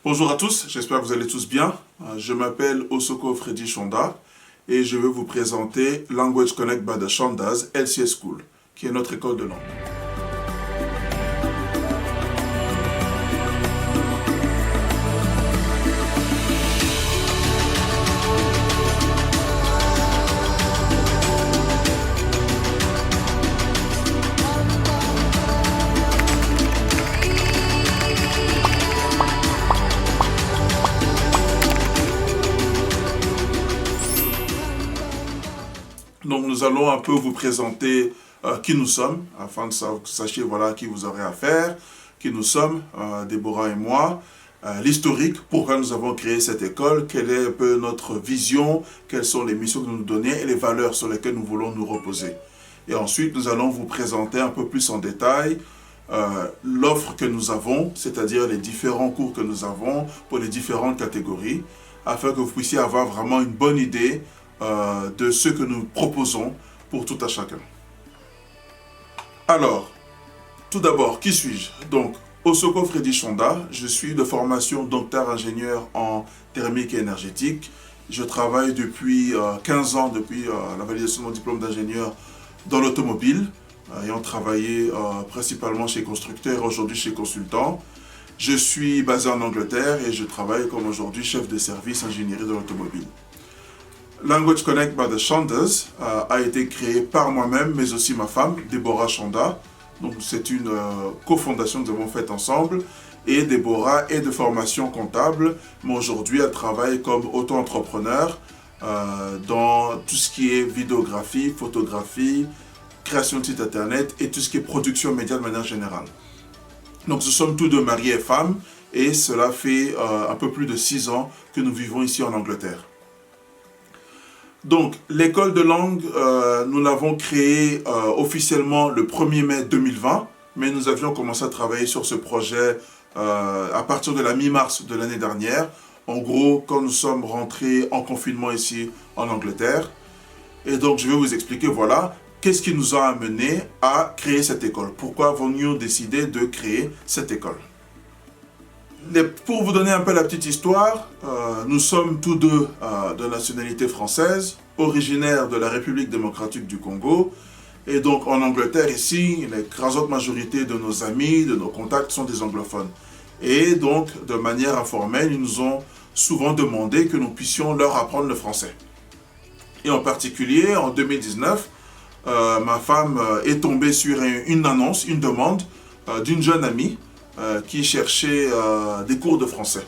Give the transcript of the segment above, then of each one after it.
Bonjour à tous, j'espère que vous allez tous bien. Je m'appelle Osoko Freddy Chonda et je vais vous présenter Language Connect by the Shondas LCS School, qui est notre école de langue. Donc nous allons un peu vous présenter qui nous sommes, afin que vous sachiez voilà, qui vous aurez affaire, qui nous sommes, Déborah et moi, l'historique, pourquoi nous avons créé cette école, quelle est un peu notre vision, quelles sont les missions que nous nous donnons et les valeurs sur lesquelles nous voulons nous reposer. Et ensuite, nous allons vous présenter un peu plus en détail l'offre que nous avons, c'est-à-dire les différents cours que nous avons pour les différentes catégories, afin que vous puissiez avoir vraiment une bonne idée de ce que nous proposons pour tout à chacun. Alors, tout d'abord, qui suis-je? Donc, Osoko Freddy Chonda, je suis de formation docteur ingénieur en thermique et énergétique. Je travaille depuis 15 ans, depuis la validation de mon diplôme d'ingénieur dans l'automobile, ayant travaillé principalement chez constructeurs, aujourd'hui chez consultants. Je suis basé en Angleterre et je travaille comme aujourd'hui chef de service ingénierie de l'automobile. Language Connect by the Shondas a été créé par moi-même, mais aussi ma femme, Déborah Chonda. Donc c'est une cofondation que nous avons faite ensemble. Et Déborah est de formation comptable, mais aujourd'hui elle travaille comme auto-entrepreneur dans tout ce qui est vidéographie, photographie, création de site internet et tout ce qui est production média de manière générale. Donc nous sommes tous deux mariés et femmes et cela fait un peu plus de 6 ans que nous vivons ici en Angleterre. Donc, l'école de langue, nous l'avons créée officiellement le 1er mai 2020, mais nous avions commencé à travailler sur ce projet à partir de la mi-mars de l'année dernière. En gros, quand nous sommes rentrés en confinement ici en Angleterre. Et donc, je vais vous expliquer, voilà, qu'est-ce qui nous a amené à créer cette école. Pourquoi avons-nous décidé de créer cette école? Pour vous donner un peu la petite histoire, nous sommes tous deux de nationalité française, originaires de la République démocratique du Congo. Et donc en Angleterre ici, l'écrasante majorité de nos amis, de nos contacts sont des anglophones. Et donc de manière informelle, ils nous ont souvent demandé que nous puissions leur apprendre le français. Et en particulier en 2019, ma femme est tombée sur une annonce, une demande d'une jeune amie qui cherchait des cours de français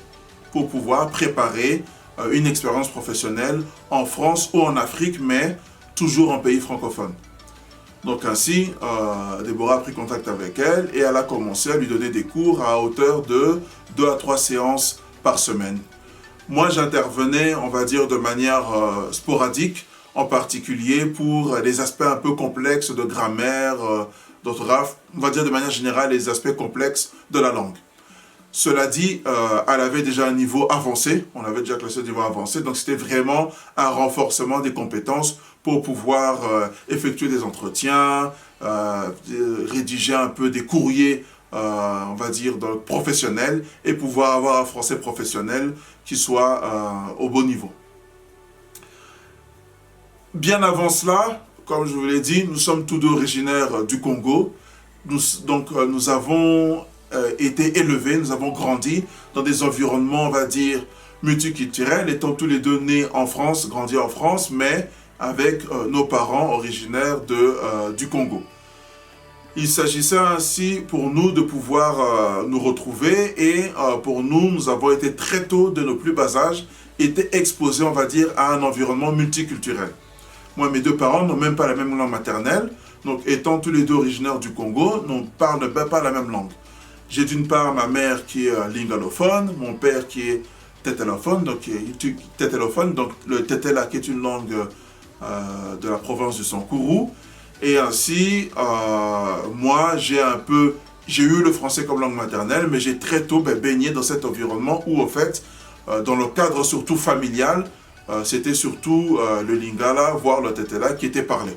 pour pouvoir préparer une expérience professionnelle en France ou en Afrique, mais toujours en pays francophone. Donc ainsi, Déborah a pris contact avec elle et elle a commencé à lui donner des cours à hauteur de 2 à 3 séances par semaine. Moi, j'intervenais, on va dire, de manière sporadique, en particulier pour les aspects un peu complexes de grammaire, d'orthographe, on va dire de manière générale les aspects complexes de la langue. Cela dit, elle avait déjà un niveau avancé, on avait déjà classé au niveau avancé, donc c'était vraiment un renforcement des compétences pour pouvoir effectuer des entretiens, rédiger un peu des courriers, on va dire, professionnels, et pouvoir avoir un français professionnel qui soit au bon niveau. Bien avant cela, comme je vous l'ai dit, nous sommes tous deux originaires du Congo. Nous avons été élevés, nous avons grandi dans des environnements, on va dire, multiculturels, étant tous les deux nés en France, grandis en France, mais avec nos parents originaires du Congo. Il s'agissait ainsi pour nous de pouvoir nous retrouver et pour nous, nous avons été très tôt, de nos plus bas âges, été exposés, on va dire, à un environnement multiculturel. Moi, mes deux parents n'ont même pas la même langue maternelle. Donc, étant tous les deux originaires du Congo, nous ne parlons pas la même langue. J'ai d'une part ma mère qui est lingalophone, mon père qui est tétélophone, donc le tétéla qui est une langue de la province du Sankourou. Et ainsi, moi, j'ai eu le français comme langue maternelle, mais j'ai très tôt baigné dans cet environnement où, en fait, dans le cadre surtout familial, c'était surtout le lingala, voire le tétéla qui était parlé.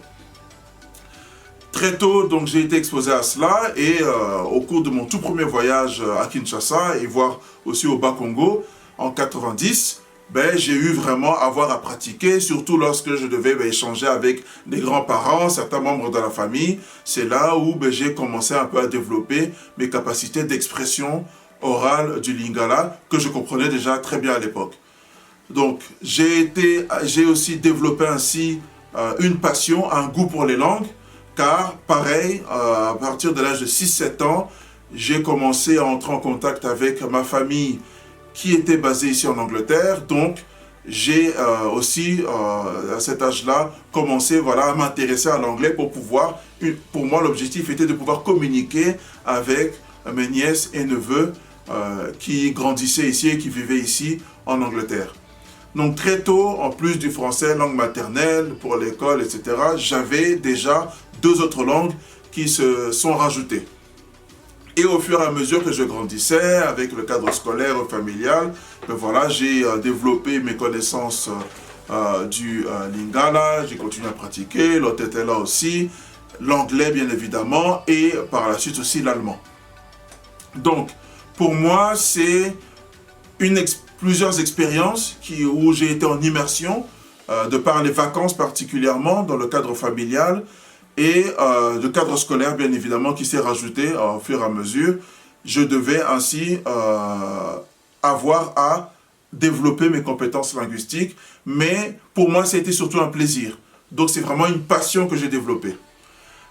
très tôt, donc j'ai été exposé à cela et au cours de mon tout premier voyage à Kinshasa et voire aussi au Bas-Congo en 90, ben, j'ai eu vraiment à avoir à pratiquer, surtout lorsque je devais échanger avec des grands-parents, certains membres de la famille. C'est là où j'ai commencé un peu à développer mes capacités d'expression orale du Lingala que je comprenais déjà très bien à l'époque. Donc j'ai aussi développé ainsi une passion, un goût pour les langues, car pareil, à partir de l'âge de 6-7 ans, j'ai commencé à entrer en contact avec ma famille qui était basée ici en Angleterre. Donc j'ai aussi, à cet âge-là, commencé à m'intéresser à l'anglais pour pouvoir, pour moi l'objectif était de pouvoir communiquer avec mes nièces et neveux qui grandissaient ici et qui vivaient ici en Angleterre. Donc très tôt, en plus du français, langue maternelle, pour l'école, etc., j'avais déjà 2 autres langues qui se sont rajoutées. Et au fur et à mesure que je grandissais, avec le cadre scolaire ou familial, j'ai développé mes connaissances du Lingala, j'ai continué à pratiquer, l'Otetela aussi, l'anglais bien évidemment, et par la suite aussi l'allemand. Donc, pour moi, c'est plusieurs expériences où j'ai été en immersion, de par les vacances particulièrement, dans le cadre familial, et le cadre scolaire, bien évidemment, qui s'est rajouté au fur et à mesure. Je devais ainsi avoir à développer mes compétences linguistiques, mais pour moi, ça a été surtout un plaisir. Donc, c'est vraiment une passion que j'ai développée.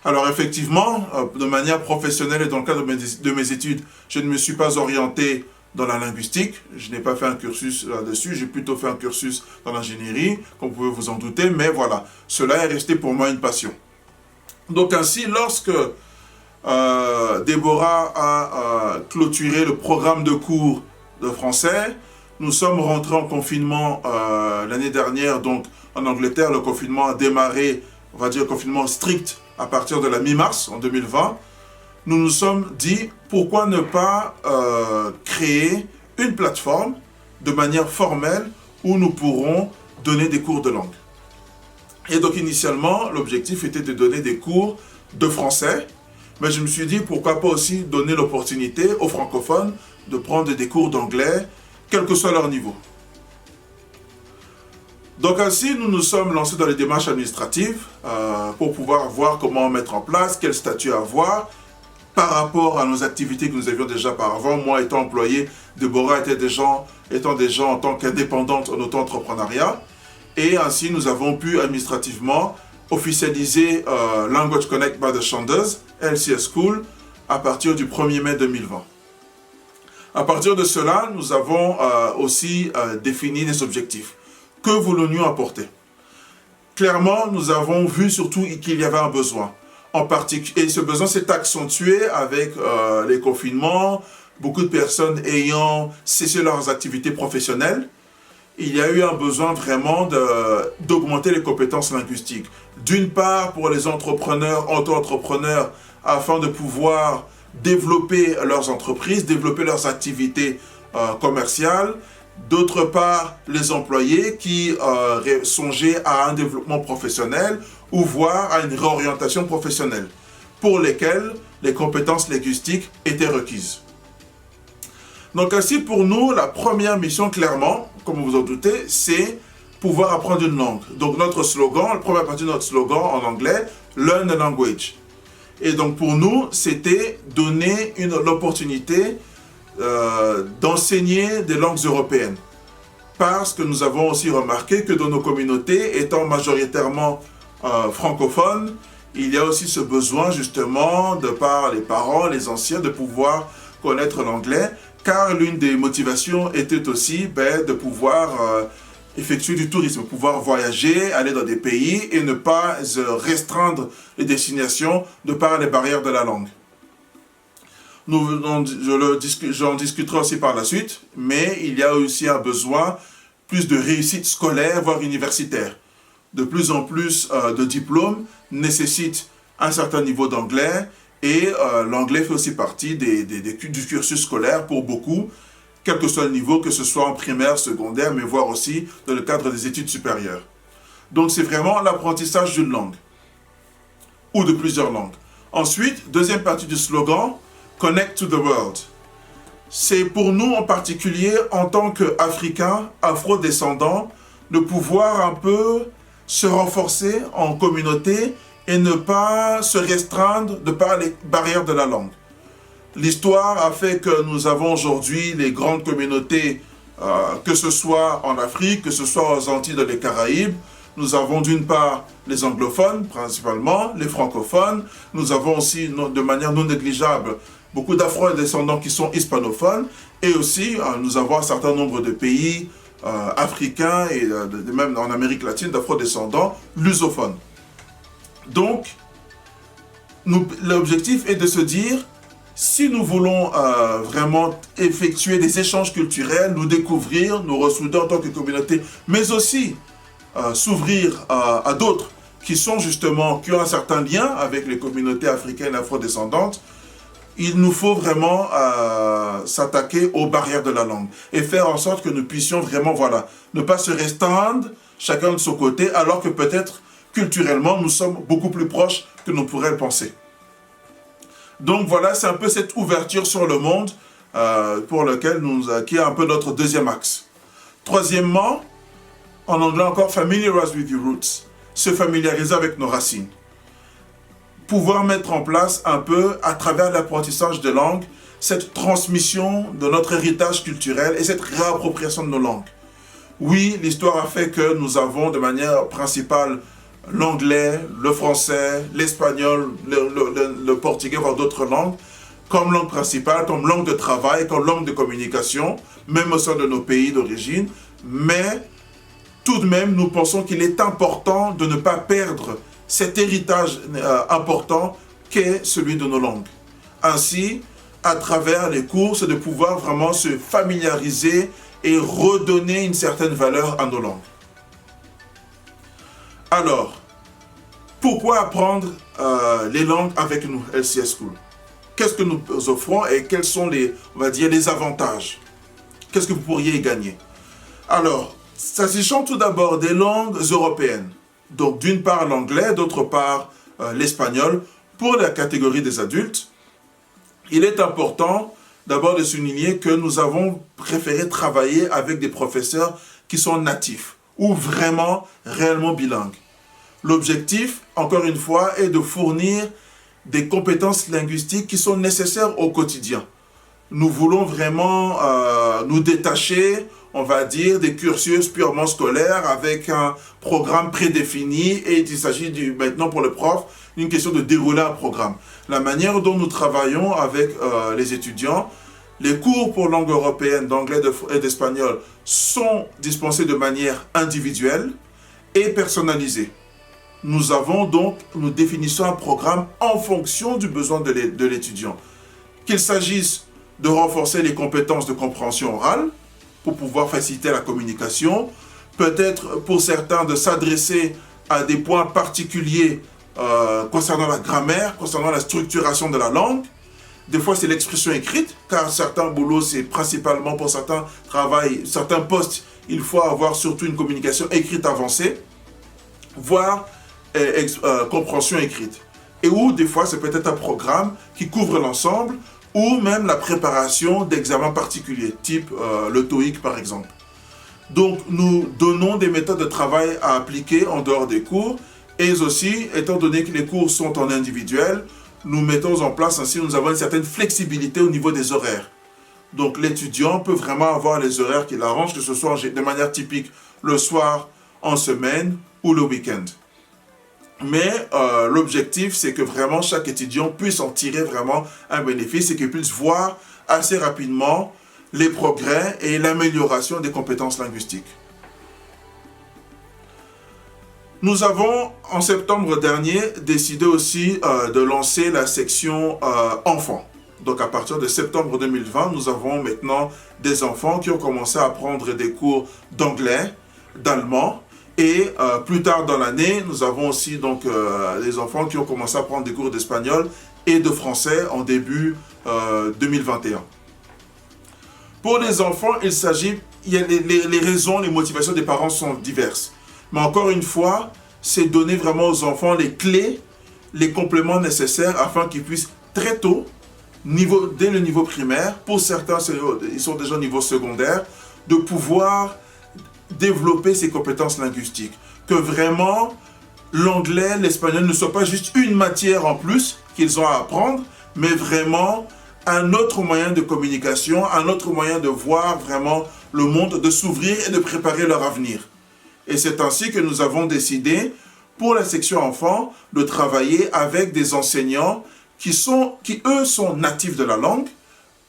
Alors, effectivement, de manière professionnelle et dans le cadre de mes études, je ne me suis pas orienté dans la linguistique. Je n'ai pas fait un cursus là-dessus, j'ai plutôt fait un cursus dans l'ingénierie, comme vous pouvez vous en douter, mais voilà, cela est resté pour moi une passion. Donc ainsi, lorsque Déborah a clôturé le programme de cours de français, nous sommes rentrés en confinement l'année dernière, donc en Angleterre, le confinement a démarré, on va dire le confinement strict à partir de la mi-mars en 2020. Nous nous sommes dit, pourquoi ne pas créer une plateforme de manière formelle où nous pourrons donner des cours de langue. Et donc initialement, l'objectif était de donner des cours de français, mais je me suis dit pourquoi pas aussi donner l'opportunité aux francophones de prendre des cours d'anglais, quel que soit leur niveau. Donc ainsi, nous nous sommes lancés dans les démarches administratives pour pouvoir voir comment mettre en place, quel statut avoir par rapport à nos activités que nous avions déjà auparavant. Moi étant employé, Déborah étant déjà en tant qu'indépendante en auto-entrepreneuriat. Et ainsi, nous avons pu administrativement officialiser Language Connect by the Shanders, LCS School, à partir du 1er mai 2020. À partir de cela, nous avons aussi défini des objectifs. Que voulons-nous apporter? Clairement, nous avons vu surtout qu'il y avait un besoin. Et ce besoin s'est accentué avec les confinements, beaucoup de personnes ayant cessé leurs activités professionnelles. Il y a eu un besoin vraiment d'augmenter les compétences linguistiques. D'une part, pour les entrepreneurs, auto-entrepreneurs, afin de pouvoir développer leurs entreprises, développer leurs activités commerciales. D'autre part, les employés qui songeaient à un développement professionnel ou voire à une réorientation professionnelle, pour lesquels les compétences linguistiques étaient requises. Donc ainsi, pour nous, la première mission, clairement, comme vous vous en doutez, c'est pouvoir apprendre une langue. Donc notre slogan, la première partie de notre slogan en anglais, « Learn a language ». Et donc pour nous, c'était donner l'opportunité d'enseigner des langues européennes. Parce que nous avons aussi remarqué que dans nos communautés, étant majoritairement francophones, il y a aussi ce besoin justement, de par les parents, les anciens, de pouvoir connaître l'anglais, car l'une des motivations était aussi de pouvoir effectuer du tourisme, pouvoir voyager, aller dans des pays et ne pas restreindre les destinations de par les barrières de la langue. J'en discuterai aussi par la suite, mais il y a aussi un besoin plus de réussite scolaire, voire universitaire. De plus en plus de diplômes nécessitent un certain niveau d'anglais et l'anglais fait aussi partie du cursus scolaire pour beaucoup, quel que soit le niveau, que ce soit en primaire, secondaire, mais voire aussi dans le cadre des études supérieures. Donc c'est vraiment l'apprentissage d'une langue. ou de plusieurs langues. Ensuite, deuxième partie du slogan, Connect to the World. C'est pour nous en particulier, en tant qu'Africains, Afro-descendants, de pouvoir un peu se renforcer en communauté et ne pas se restreindre de par les barrières de la langue. L'histoire a fait que nous avons aujourd'hui les grandes communautés, que ce soit en Afrique, que ce soit aux Antilles, dans les Caraïbes. Nous avons d'une part les anglophones, principalement, les francophones. Nous avons aussi, de manière non négligeable, beaucoup d'afro-descendants qui sont hispanophones. Et aussi, nous avons un certain nombre de pays africains et même en Amérique latine, d'afro-descendants lusophones. Donc, l'objectif est de se dire, si nous voulons vraiment effectuer des échanges culturels, nous découvrir, nous ressouder en tant que communauté, mais aussi s'ouvrir à d'autres qui sont justement, qui ont un certain lien avec les communautés africaines afrodescendantes, il nous faut vraiment s'attaquer aux barrières de la langue et faire en sorte que nous puissions vraiment, voilà, ne pas se restreindre chacun de son côté, alors que peut-être culturellement, nous sommes beaucoup plus proches que nous pourrions le penser. Donc voilà, c'est un peu cette ouverture sur le monde pour lequel qui est un peu notre deuxième axe. Troisièmement, en anglais encore, familiarize with your roots, se familiariser avec nos racines. Pouvoir mettre en place un peu, à travers l'apprentissage de langues, cette transmission de notre héritage culturel et cette réappropriation de nos langues. Oui, l'histoire a fait que nous avons de manière principale l'anglais, le français, l'espagnol, le portugais, voire d'autres langues, comme langue principale, comme langue de travail, comme langue de communication, même au sein de nos pays d'origine. Mais tout de même, nous pensons qu'il est important de ne pas perdre cet héritage important qu'est celui de nos langues. Ainsi, à travers les cours, c'est de pouvoir vraiment se familiariser et redonner une certaine valeur à nos langues. Alors, pourquoi apprendre les langues avec nous, LCS School? Qu'est-ce que nous offrons et quels sont on va dire, les avantages? Qu'est-ce que vous pourriez y gagner? Alors, s'agissant tout d'abord des langues européennes, donc d'une part l'anglais, d'autre part l'espagnol, pour la catégorie des adultes, il est important d'abord de souligner que nous avons préféré travailler avec des professeurs qui sont natifs ou vraiment, réellement bilingues. L'objectif, encore une fois, est de fournir des compétences linguistiques qui sont nécessaires au quotidien. Nous voulons vraiment nous détacher, on va dire, des cursus purement scolaires avec un programme prédéfini et il s'agit maintenant pour le prof d'une question de dérouler un programme. La manière dont nous travaillons avec les étudiants, les cours pour langue européenne, d'anglais et d'espagnol sont dispensés de manière individuelle et personnalisée. Nous définissons un programme en fonction du besoin de l'étudiant. Qu'il s'agisse de renforcer les compétences de compréhension orale pour pouvoir faciliter la communication, peut-être pour certains de s'adresser à des points particuliers concernant la grammaire, concernant la structuration de la langue. Des fois, c'est l'expression écrite, car certains boulots, c'est principalement pour certains travails, certains postes, il faut avoir surtout une communication écrite avancée, voire compréhension écrite. Et où, des fois, c'est peut-être un programme qui couvre l'ensemble, ou même la préparation d'examens particuliers, type le TOEIC par exemple. Donc, nous donnons des méthodes de travail à appliquer en dehors des cours, et aussi, étant donné que les cours sont en individuel, nous mettons en place ainsi, nous avons une certaine flexibilité au niveau des horaires. Donc, l'étudiant peut vraiment avoir les horaires qu'il arrange, que ce soit de manière typique le soir, en semaine ou le week-end. Mais l'objectif, c'est que vraiment chaque étudiant puisse en tirer vraiment un bénéfice et qu'il puisse voir assez rapidement les progrès et l'amélioration des compétences linguistiques. Nous avons, en septembre dernier, décidé aussi de lancer la section enfants. Donc à partir de septembre 2020, nous avons maintenant des enfants qui ont commencé à prendre des cours d'anglais, d'allemand. Et plus tard dans l'année, nous avons aussi donc des enfants qui ont commencé à prendre des cours d'espagnol et de français en début 2021. Pour les enfants, les raisons, les motivations des parents sont diverses. Mais encore une fois, c'est donner vraiment aux enfants les clés, les compléments nécessaires afin qu'ils puissent très tôt, dès le niveau primaire, pour certains, ils sont déjà au niveau secondaire, de pouvoir développer ces compétences linguistiques. Que vraiment, l'anglais, l'espagnol ne soit pas juste une matière en plus qu'ils ont à apprendre, mais vraiment un autre moyen de communication, un autre moyen de voir vraiment le monde, de s'ouvrir et de préparer leur avenir. Et c'est ainsi que nous avons décidé, pour la section enfants, de travailler avec des enseignants qui eux sont natifs de la langue,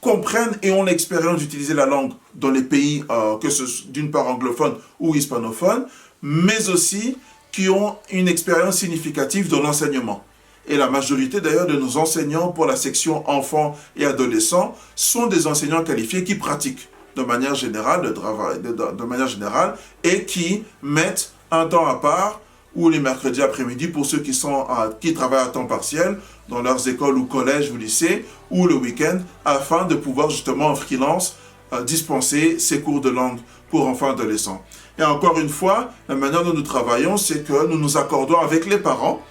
comprennent et ont l'expérience d'utiliser la langue dans les pays, que ce soit d'une part anglophones ou hispanophones, mais aussi qui ont une expérience significative dans l'enseignement. Et la majorité d'ailleurs de nos enseignants pour la section enfants et adolescents sont des enseignants qualifiés qui pratiquent de manière générale, de manière générale, et qui mettent un temps à part, ou les mercredis après-midi pour ceux qui travaillent à temps partiel dans leurs écoles ou collèges ou lycées, ou le week-end, afin de pouvoir justement en freelance dispenser ces cours de langue pour enfants et adolescents. Et encore une fois, la manière dont nous travaillons, c'est que nous nous accordons avec les parents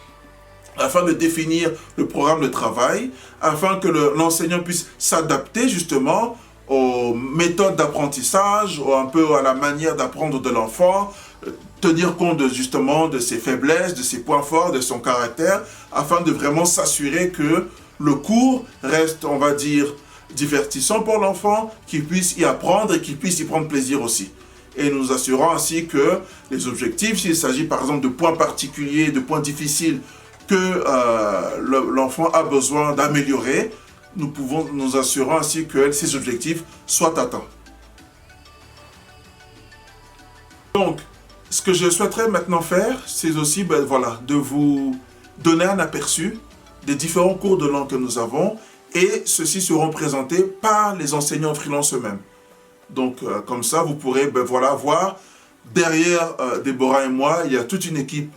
afin de définir le programme de travail, afin que l'enseignant puisse s'adapter justement aux méthodes d'apprentissage, ou un peu à la manière d'apprendre de l'enfant, tenir compte justement de ses faiblesses, de ses points forts, de son caractère, afin de vraiment s'assurer que le cours reste, on va dire, divertissant pour l'enfant, qu'il puisse y apprendre et qu'il puisse y prendre plaisir aussi. Et nous assurons ainsi que les objectifs, s'il s'agit par exemple de points particuliers, de points difficiles que l'enfant a besoin d'améliorer, nous pouvons nous assurer ainsi que ces objectifs soient atteints. Donc, ce que je souhaiterais maintenant faire, c'est aussi de vous donner un aperçu des différents cours de langue que nous avons, et ceux-ci seront présentés par les enseignants freelance eux-mêmes. Donc, comme ça, vous pourrez voir, derrière Déborah et moi, il y a toute une équipe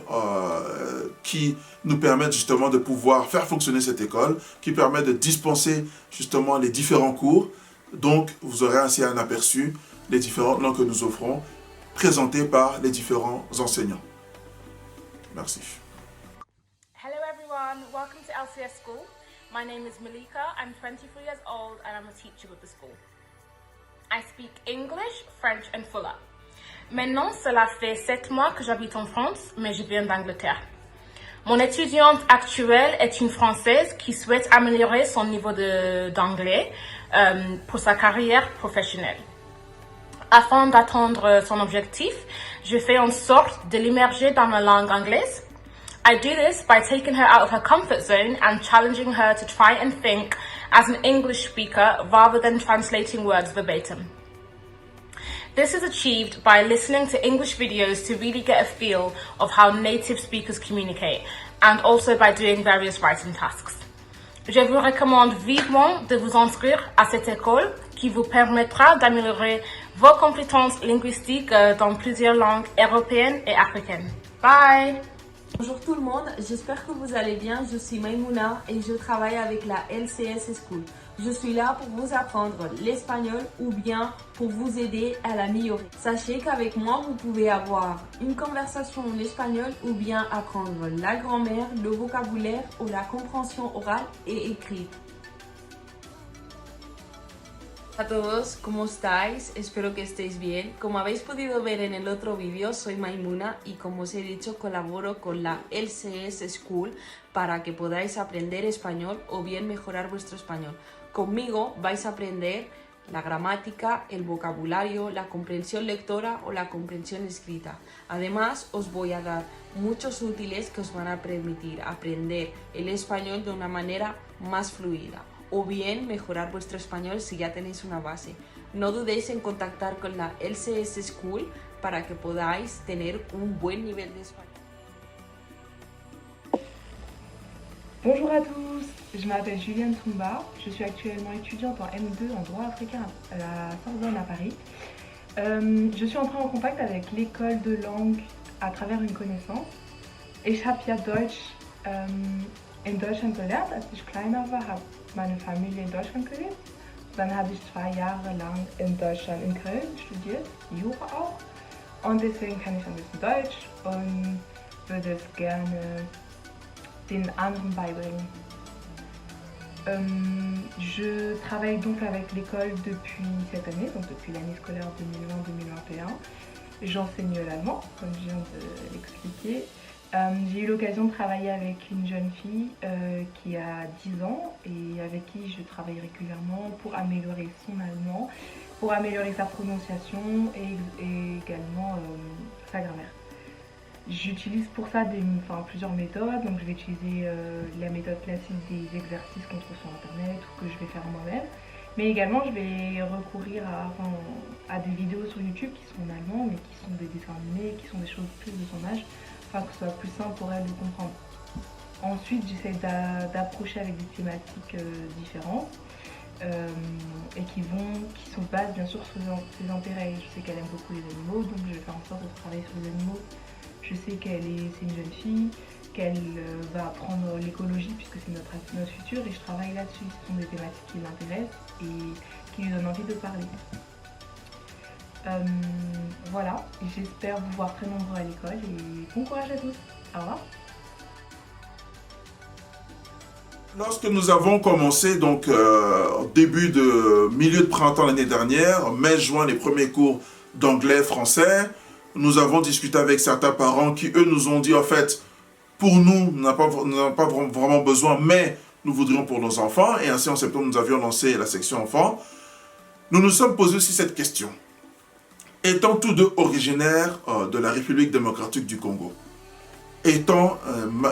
qui nous permet justement de pouvoir faire fonctionner cette école, qui permet de dispenser justement les différents cours. Donc, vous aurez ainsi un aperçu des différentes langues que nous offrons, présentées par les différents enseignants. Merci. Hello everyone, welcome to LCS School. My name is Malika, I'm 23 years old and I'm a teacher with the school. I speak English, French and Fula. Maintenant, cela fait 7 mois que j'habite en France, mais je viens d'Angleterre. Mon étudiante actuelle est une Française qui souhaite améliorer son niveau d'anglais pour sa carrière professionnelle. Afin d'atteindre son objectif, je fais en sorte de l'immerger dans la langue anglaise. I do this by taking her out of her comfort zone and challenging her to try and think as an English speaker rather than translating words verbatim. This is achieved by listening to English videos to really get a feel of how native speakers communicate, and also by doing various writing tasks. Je vous recommande vivement de vous inscrire à cette école qui vous permettra d'améliorer vos compétences linguistiques dans plusieurs langues européennes et africaines. Bye! Bonjour tout le monde, j'espère que vous allez bien. Je suis Maimouna et je travaille avec la LCS School. Je suis là pour vous apprendre l'espagnol ou bien pour vous aider à l'améliorer. Sachez qu'avec moi, vous pouvez avoir une conversation en espagnol ou bien apprendre la grammaire, le vocabulaire ou la compréhension orale et écrite. Hola a todos, ¿cómo estáis? Espero que estéis bien. Como habéis podido ver en el otro vídeo, soy Maimouna y como os he dicho, colaboro con la LCS School para que podáis aprender español o bien mejorar vuestro español. Conmigo vais a aprender la gramática, el vocabulario, la comprensión lectora o la comprensión escrita. Además, os voy a dar muchos útiles que os van a permitir aprender el español de una manera más fluida, o bien mejorar vuestro español si ya tenéis una base. No dudéis en contactar con la LCS School para que podáis tener un buen nivel de español. Bonjour à tous, je m'appelle Juliane Toumba, je suis actuellement étudiante en M2 en droit africain à la Sorbonne à Paris. Je suis entrée en contact avec l'école de langue à travers une connaissance. Ich habe ja Deutsch in Deutschland gelernt, als ich kleiner war, habe meine Familie in Deutschland gelebt. Dann habe ich 2 Jahre lang in Deutschland in Köln studiert, Jura auch. Und deswegen kann ich ein bisschen Deutsch und würde es gerne den anderen beibringen. Je travaille donc avec l'école depuis cette année, donc depuis l'année scolaire 2020-2021. J'enseigne l'allemand, comme je viens de l'expliquer. J'ai eu l'occasion de travailler avec une jeune fille qui a 10 ans et avec qui je travaille régulièrement pour améliorer son allemand, pour améliorer sa prononciation et également sa grammaire. J'utilise pour ça plusieurs méthodes, donc je vais utiliser la méthode classique des exercices qu'on trouve sur internet ou que je vais faire moi-même, mais également je vais recourir à des vidéos sur YouTube qui sont en allemand mais qui sont des dessins animés, qui sont des choses plus de son âge, afin que ce soit plus simple pour elle de comprendre. Ensuite j'essaie d'approcher avec des thématiques différentes et qui sont basées bien sûr sur ses intérêts. Je sais qu'elle aime beaucoup les animaux, donc je vais faire en sorte de travailler sur les animaux. Je sais c'est une jeune fille, qu'elle va apprendre l'écologie puisque c'est notre futur et je travaille là-dessus. Ce sont des thématiques qui l'intéressent et qui lui donnent envie de parler. Voilà, j'espère vous voir très nombreux à l'école et bon courage à tous. Au revoir. Lorsque nous avons commencé, donc au milieu de printemps l'année dernière, mai-juin, les premiers cours d'anglais-français, nous avons discuté avec certains parents qui, eux, nous ont dit, en fait, pour nous, nous n'avons pas vraiment besoin, mais nous voudrions pour nos enfants. Et ainsi, en septembre, nous avions lancé la section enfants. Nous nous sommes posés aussi cette question. Étant tous deux originaires de la République démocratique du Congo, étant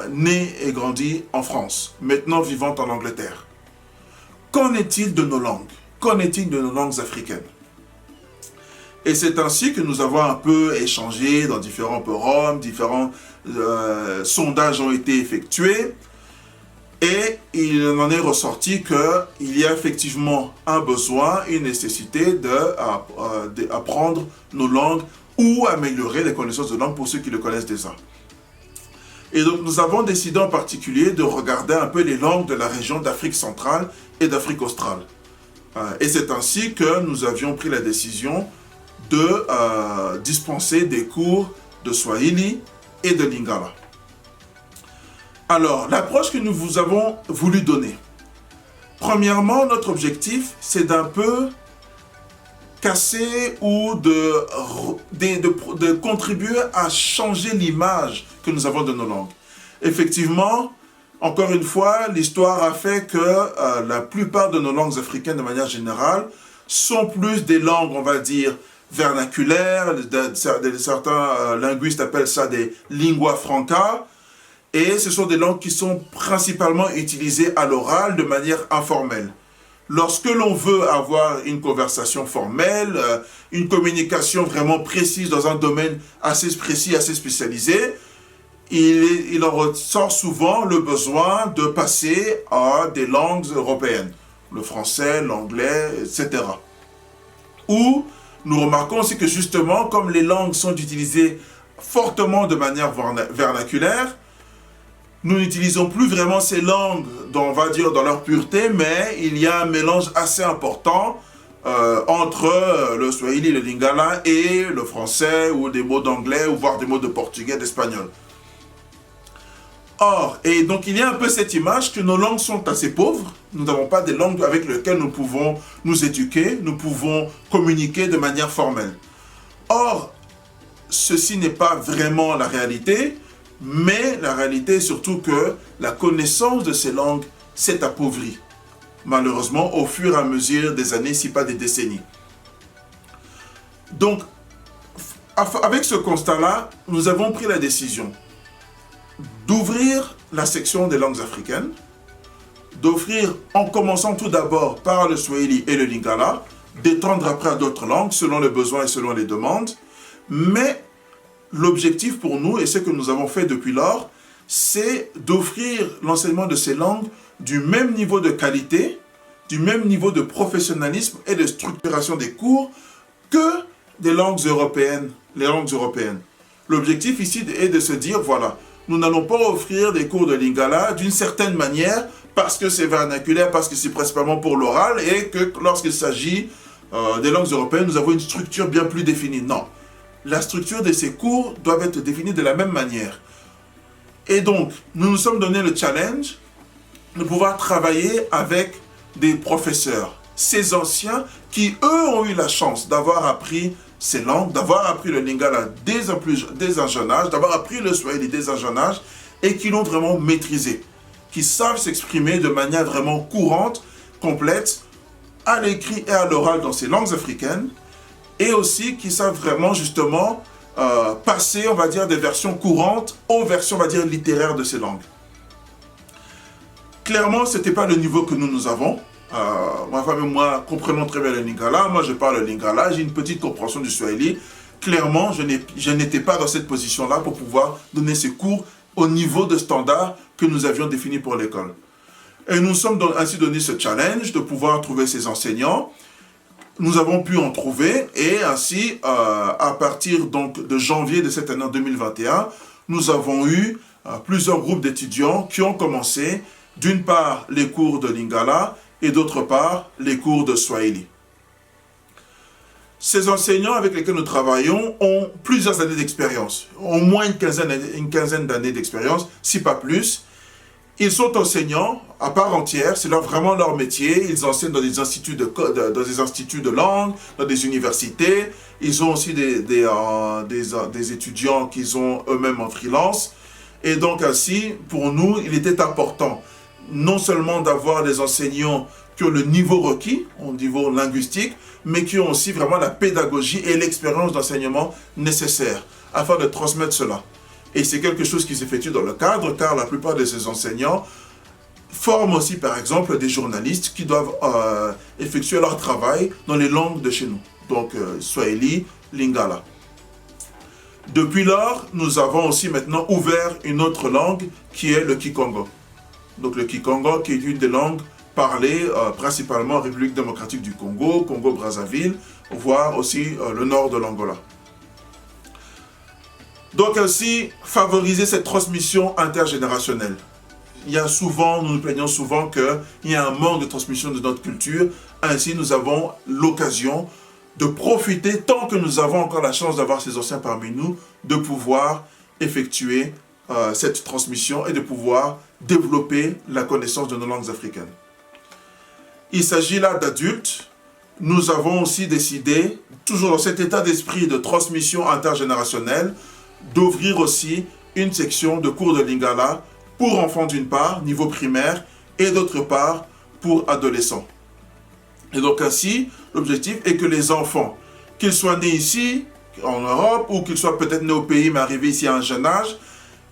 nés et grandis en France, maintenant vivant en Angleterre, qu'en est-il de nos langues? Qu'en est-il de nos langues africaines? Et c'est ainsi que nous avons un peu échangé dans différents forums, différents sondages ont été effectués. Et il en est ressorti qu'il y a effectivement un besoin, une nécessité d'apprendre nos langues ou améliorer les connaissances de langue pour ceux qui le connaissent déjà. Et donc nous avons décidé en particulier de regarder un peu les langues de la région d'Afrique centrale et d'Afrique australe. Et c'est ainsi que nous avions pris la décision de dispenser des cours de Swahili et de Lingala. Alors, l'approche que nous vous avons voulu donner. Premièrement, notre objectif, c'est d'un peu casser ou de contribuer à changer l'image que nous avons de nos langues. Effectivement, encore une fois, l'histoire a fait que la plupart de nos langues africaines, de manière générale, sont plus des langues, on va dire, vernaculaires. Certains linguistes appellent ça des lingua franca. Et ce sont des langues qui sont principalement utilisées à l'oral de manière informelle. Lorsque l'on veut avoir une conversation formelle, une communication vraiment précise dans un domaine assez précis, assez spécialisé, il en ressort souvent le besoin de passer à des langues européennes, le français, l'anglais, etc. Ou nous remarquons aussi que justement, comme les langues sont utilisées fortement de manière vernaculaire, nous n'utilisons plus vraiment ces langues, on va dire, dans leur pureté, mais il y a un mélange assez important entre le Swahili, le Lingala et le français, ou des mots d'anglais, ou voire des mots de portugais, d'espagnol. Or, et donc il y a un peu cette image que nos langues sont assez pauvres, nous n'avons pas des langues avec lesquelles nous pouvons nous éduquer, nous pouvons communiquer de manière formelle. Or, ceci n'est pas vraiment la réalité, mais la réalité est surtout que la connaissance de ces langues s'est appauvrie, malheureusement, au fur et à mesure des années, si pas des décennies. Donc, avec ce constat-là, nous avons pris la décision d'ouvrir la section des langues africaines, d'offrir, en commençant tout d'abord par le Swahili et le Lingala, d'étendre après à d'autres langues, selon les besoins et selon les demandes, mais l'objectif pour nous, et ce que nous avons fait depuis lors, c'est d'offrir l'enseignement de ces langues du même niveau de qualité, du même niveau de professionnalisme et de structuration des cours que des langues européennes, les langues européennes. L'objectif ici est de se dire, voilà, nous n'allons pas offrir des cours de Lingala d'une certaine manière parce que c'est vernaculaire, parce que c'est principalement pour l'oral et que lorsqu'il s'agit des langues européennes, nous avons une structure bien plus définie. Non. La structure de ces cours doit être définie de la même manière. Et donc, nous nous sommes donné le challenge de pouvoir travailler avec des professeurs, ces anciens qui, eux, ont eu la chance d'avoir appris ces langues, d'avoir appris le lingala dès un jeune âge, d'avoir appris le swahili dès un jeune âge, et qui l'ont vraiment maîtrisé, qui savent s'exprimer de manière vraiment courante, complète, à l'écrit et à l'oral dans ces langues africaines, et aussi qui savent vraiment justement passer, on va dire, des versions courantes aux versions, on va dire, littéraires de ces langues. Clairement, ce n'était pas le niveau que nous avons. Ma femme et moi comprenons très bien le lingala. Moi, je parle le lingala. J'ai une petite compréhension du swahili. Clairement, je n'étais pas dans cette position-là pour pouvoir donner ces cours au niveau de standard que nous avions défini pour l'école. Et nous nous sommes ainsi donné ce challenge de pouvoir trouver ces enseignants. Nous avons pu en trouver et ainsi, à partir donc de janvier de cette année 2021, nous avons eu plusieurs groupes d'étudiants qui ont commencé d'une part les cours de lingala et d'autre part les cours de swahili. Ces enseignants avec lesquels nous travaillons ont plusieurs années d'expérience, au moins une quinzaine d'années d'expérience, si pas plus. Ils sont enseignants à part entière, c'est vraiment leur métier. Ils enseignent dans des instituts de langue, dans des universités. Ils ont aussi des étudiants qu'ils ont eux-mêmes en freelance. Et donc ainsi, pour nous, il était important non seulement d'avoir des enseignants qui ont le niveau requis, au niveau linguistique, mais qui ont aussi vraiment la pédagogie et l'expérience d'enseignement nécessaire afin de transmettre cela. Et c'est quelque chose qui s'effectue dans le cadre, car la plupart de ces enseignants forment aussi, par exemple, des journalistes qui doivent effectuer leur travail dans les langues de chez nous, donc swahili, lingala. Depuis lors, nous avons aussi maintenant ouvert une autre langue qui est le kikongo. Donc le kikongo qui est une des langues parlées principalement en République démocratique du Congo, Congo-Brazzaville, voire aussi le nord de l'Angola. Donc ainsi, favoriser cette transmission intergénérationnelle. Nous nous plaignons souvent qu'il y a un manque de transmission de notre culture. Ainsi, nous avons l'occasion de profiter, tant que nous avons encore la chance d'avoir ces anciens parmi nous, de pouvoir effectuer cette transmission et de pouvoir développer la connaissance de nos langues africaines. Il s'agit là d'adultes. Nous avons aussi décidé, toujours dans cet état d'esprit de transmission intergénérationnelle, d'ouvrir aussi une section de cours de lingala pour enfants d'une part, niveau primaire, et d'autre part pour adolescents. Et donc ainsi, l'objectif est que les enfants, qu'ils soient nés ici, en Europe, ou qu'ils soient peut-être nés au pays mais arrivés ici à un jeune âge,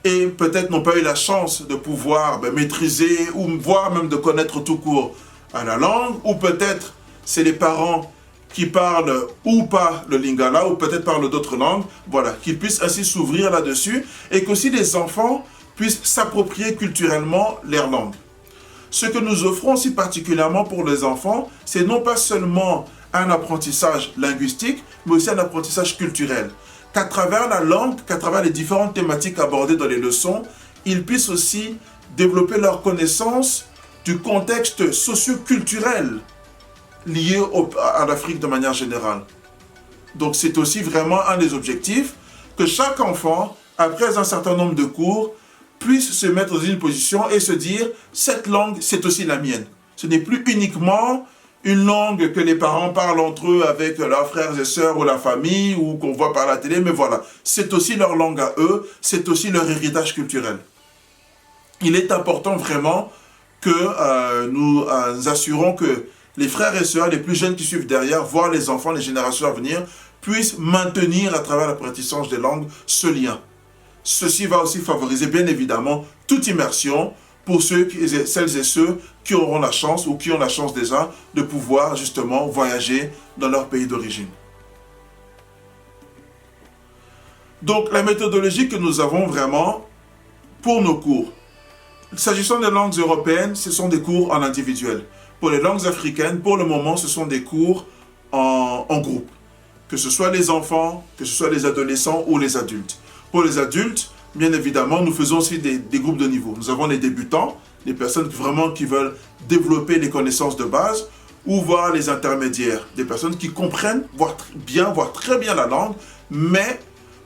et peut-être n'ont pas eu la chance de pouvoir maîtriser, ou voire même de connaître tout court la langue, ou peut-être c'est les parents qui parlent ou pas le lingala, ou peut-être parlent d'autres langues, voilà, qu'ils puissent ainsi s'ouvrir là-dessus, et qu'aussi les enfants puissent s'approprier culturellement leur langue. Ce que nous offrons aussi particulièrement pour les enfants, c'est non pas seulement un apprentissage linguistique, mais aussi un apprentissage culturel. Qu'à travers la langue, qu'à travers les différentes thématiques abordées dans les leçons, ils puissent aussi développer leur connaissance du contexte socio-culturel lié à l'Afrique de manière générale. Donc c'est aussi vraiment un des objectifs, que chaque enfant, après un certain nombre de cours, puisse se mettre dans une position et se dire « cette langue, c'est aussi la mienne ». Ce n'est plus uniquement une langue que les parents parlent entre eux avec leurs frères et sœurs ou la famille ou qu'on voit par la télé, mais voilà, c'est aussi leur langue à eux, c'est aussi leur héritage culturel. Il est important vraiment que nous assurons que les frères et sœurs, les plus jeunes qui suivent derrière, voire les enfants, les générations à venir, puissent maintenir à travers l'apprentissage des langues ce lien. Ceci va aussi favoriser bien évidemment toute immersion pour celles et ceux qui auront la chance ou qui ont la chance déjà de pouvoir justement voyager dans leur pays d'origine. Donc la méthodologie que nous avons vraiment pour nos cours, s'agissant des langues européennes, ce sont des cours en individuel. Pour les langues africaines, pour le moment, ce sont des cours en groupe. Que ce soit les enfants, que ce soit les adolescents ou les adultes. Pour les adultes, bien évidemment, nous faisons aussi des groupes de niveau. Nous avons les débutants, les personnes vraiment qui veulent développer les connaissances de base, ou voir les intermédiaires, des personnes qui comprennent, voire très bien la langue, mais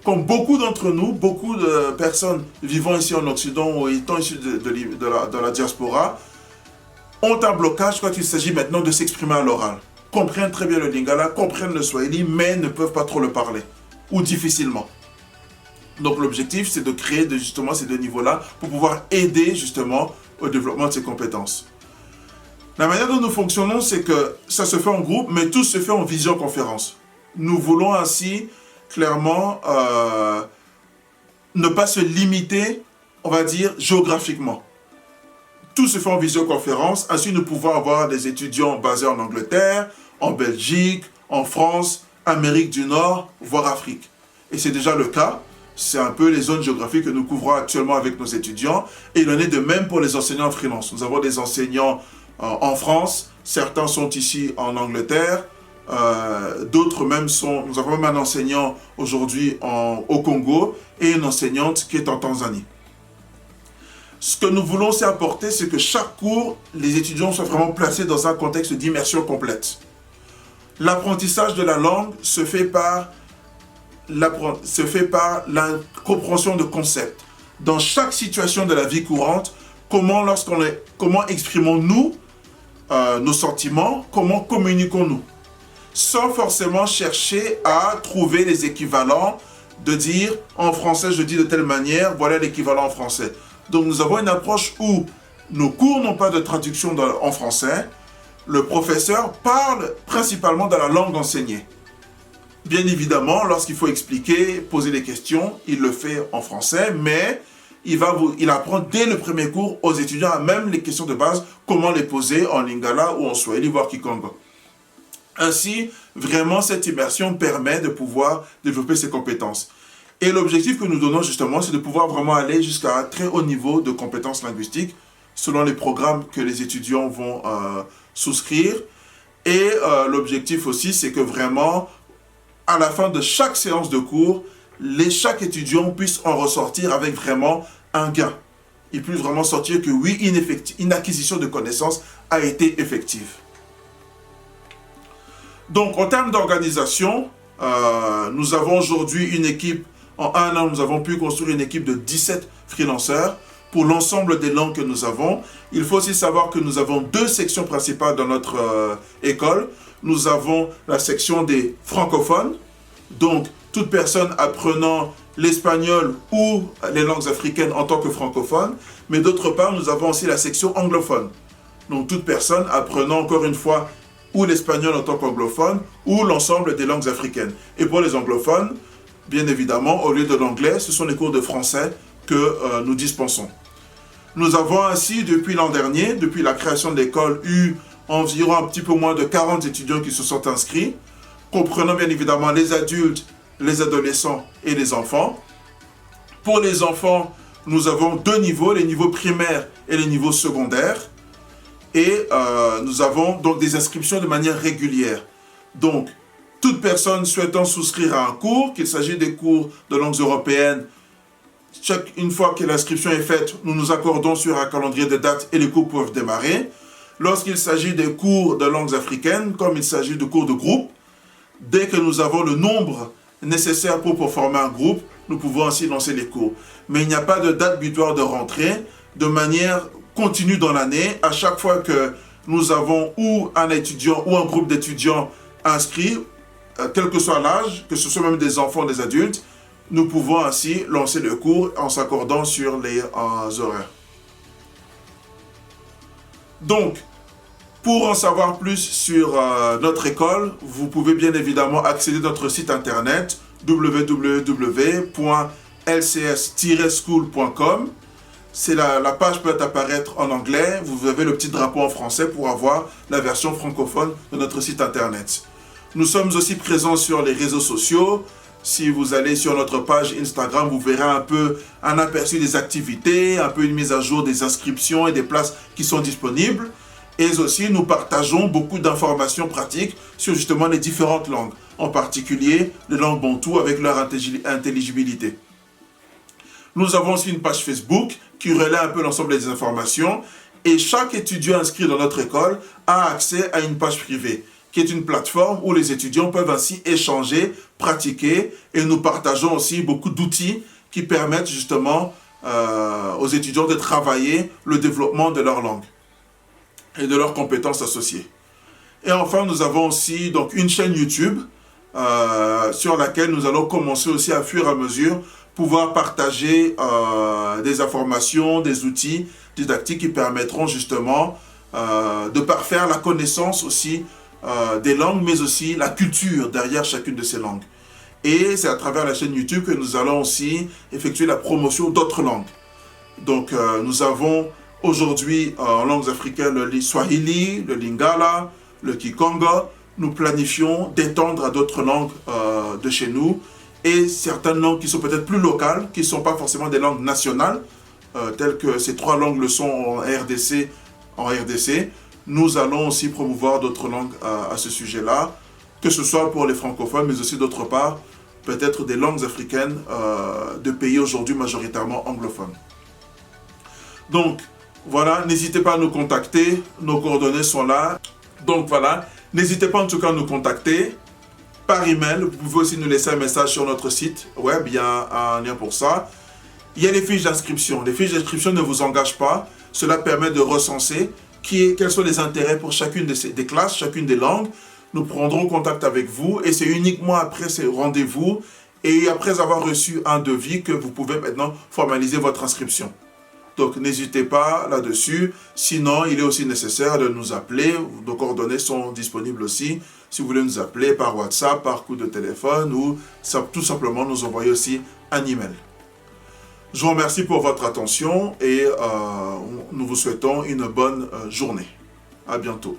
comme beaucoup d'entre nous, beaucoup de personnes vivant ici en Occident ou étant issues de la diaspora, ont un blocage quand il s'agit maintenant de s'exprimer à l'oral. Comprennent très bien le lingala, comprennent le swahili, mais ne peuvent pas trop le parler, ou difficilement. Donc l'objectif, c'est de créer justement ces deux niveaux-là pour pouvoir aider justement au développement de ces compétences. La manière dont nous fonctionnons, c'est que ça se fait en groupe, mais tout se fait en visioconférence. Nous voulons ainsi clairement ne pas se limiter, on va dire, géographiquement. Tout se fait en visioconférence, ainsi nous pouvons avoir des étudiants basés en Angleterre, en Belgique, en France, Amérique du Nord, voire Afrique. Et c'est déjà le cas. C'est un peu les zones géographiques que nous couvrons actuellement avec nos étudiants. Et il en est de même pour les enseignants freelance. Nous avons des enseignants en France, certains sont ici en Angleterre, d'autres même sont... Nous avons même un enseignant aujourd'hui au Congo et une enseignante qui est en Tanzanie. Ce que nous voulons aussi apporter, c'est que chaque cours, les étudiants soient vraiment placés dans un contexte d'immersion complète. L'apprentissage de la langue se fait par la compréhension de concepts. Dans chaque situation de la vie courante, comment exprimons-nous nos sentiments, comment communiquons-nous, sans forcément chercher à trouver les équivalents, de dire en français je dis de telle manière, voilà l'équivalent en français. Donc nous avons une approche où nos cours n'ont pas de traduction en français, le professeur parle principalement dans la langue enseignée. Bien évidemment, lorsqu'il faut expliquer, poser des questions, il le fait en français, mais il apprend dès le premier cours aux étudiants à même les questions de base, comment les poser en lingala ou en swahili, voire kikongo. Ainsi, vraiment, cette immersion permet de pouvoir développer ses compétences. Et l'objectif que nous donnons justement, c'est de pouvoir vraiment aller jusqu'à un très haut niveau de compétences linguistiques, selon les programmes que les étudiants vont souscrire. Et l'objectif aussi, c'est que vraiment, à la fin de chaque séance de cours, chaque étudiant puisse en ressortir avec vraiment un gain. Il puisse vraiment sortir que oui, une acquisition de connaissances a été effective. Donc, en termes d'organisation, nous avons aujourd'hui une équipe, en un an, nous avons pu construire une équipe de 17 freelanceurs pour l'ensemble des langues que nous avons. Il faut aussi savoir que nous avons deux sections principales dans notre école. Nous avons la section des francophones, donc toute personne apprenant l'espagnol ou les langues africaines en tant que francophone, mais d'autre part, nous avons aussi la section anglophone. Donc toute personne apprenant encore une fois ou l'espagnol en tant qu'anglophone ou l'ensemble des langues africaines. Et pour les anglophones, bien évidemment, au lieu de l'anglais, ce sont les cours de français que nous dispensons. Nous avons ainsi, depuis l'an dernier, depuis la création de l'école, eu environ un petit peu moins de 40 étudiants qui se sont inscrits, comprenant bien évidemment les adultes, les adolescents et les enfants. Pour les enfants, nous avons deux niveaux, les niveaux primaires et les niveaux secondaires. Et nous avons donc des inscriptions de manière régulière. Donc, toute personne souhaitant souscrire à un cours, qu'il s'agisse des cours de langues européennes, une fois que l'inscription est faite, nous nous accordons sur un calendrier de dates et les cours peuvent démarrer. Lorsqu'il s'agit des cours de langues africaines, comme il s'agit de cours de groupe, dès que nous avons le nombre nécessaire pour former un groupe, nous pouvons ainsi lancer les cours. Mais il n'y a pas de date butoir de rentrée, de manière continue dans l'année. À chaque fois que nous avons ou un étudiant ou un groupe d'étudiants inscrits, quel que soit l'âge, que ce soit même des enfants, des adultes, nous pouvons ainsi lancer le cours en s'accordant sur les horaires. Donc, pour en savoir plus sur notre école, vous pouvez bien évidemment accéder à notre site internet www.lcs-school.com. La page peut apparaître en anglais. Vous avez le petit drapeau en français pour avoir la version francophone de notre site internet. Nous sommes aussi présents sur les réseaux sociaux. Si vous allez sur notre page Instagram, vous verrez un peu un aperçu des activités, un peu une mise à jour des inscriptions et des places qui sont disponibles. Et aussi, nous partageons beaucoup d'informations pratiques sur justement les différentes langues, en particulier les langues bantoues avec leur intelligibilité. Nous avons aussi une page Facebook qui relaie un peu l'ensemble des informations et chaque étudiant inscrit dans notre école a accès à une page privée. qui est une plateforme où les étudiants peuvent ainsi échanger, pratiquer, et nous partageons aussi beaucoup d'outils qui permettent justement aux étudiants de travailler le développement de leur langue et de leurs compétences associées. Et enfin, nous avons aussi donc une chaîne YouTube sur laquelle nous allons commencer aussi à fur et à mesure pouvoir partager des informations, des outils didactiques qui permettront justement de parfaire la connaissance aussi des langues, mais aussi la culture derrière chacune de ces langues. Et c'est à travers la chaîne YouTube que nous allons aussi effectuer la promotion d'autres langues. Donc nous avons aujourd'hui en langues africaines le Swahili, le Lingala, le Kikongo. Nous planifions d'étendre à d'autres langues de chez nous et certaines langues qui sont peut-être plus locales, qui ne sont pas forcément des langues nationales, telles que ces 3 langues le sont en RDC. Nous allons aussi promouvoir d'autres langues à ce sujet-là, que ce soit pour les francophones, mais aussi d'autre part, peut-être des langues africaines de pays aujourd'hui majoritairement anglophones. Donc, voilà, n'hésitez pas à nous contacter, nos coordonnées sont là. Donc voilà, n'hésitez pas en tout cas à nous contacter par email. Vous pouvez aussi nous laisser un message sur notre site web, il y a un lien pour ça. Il y a les fiches d'inscription. Les fiches d'inscription ne vous engagent pas. Cela permet de recenser quels sont les intérêts pour chacune des classes, chacune des langues. Nous prendrons contact avec vous et c'est uniquement après ces rendez-vous et après avoir reçu un devis que vous pouvez maintenant formaliser votre inscription. Donc n'hésitez pas là-dessus. Sinon, il est aussi nécessaire de nous appeler. Nos coordonnées sont disponibles aussi. Si vous voulez nous appeler par WhatsApp, par coup de téléphone ou tout simplement nous envoyer aussi un email. Je vous remercie pour votre attention et nous vous souhaitons une bonne journée. À bientôt.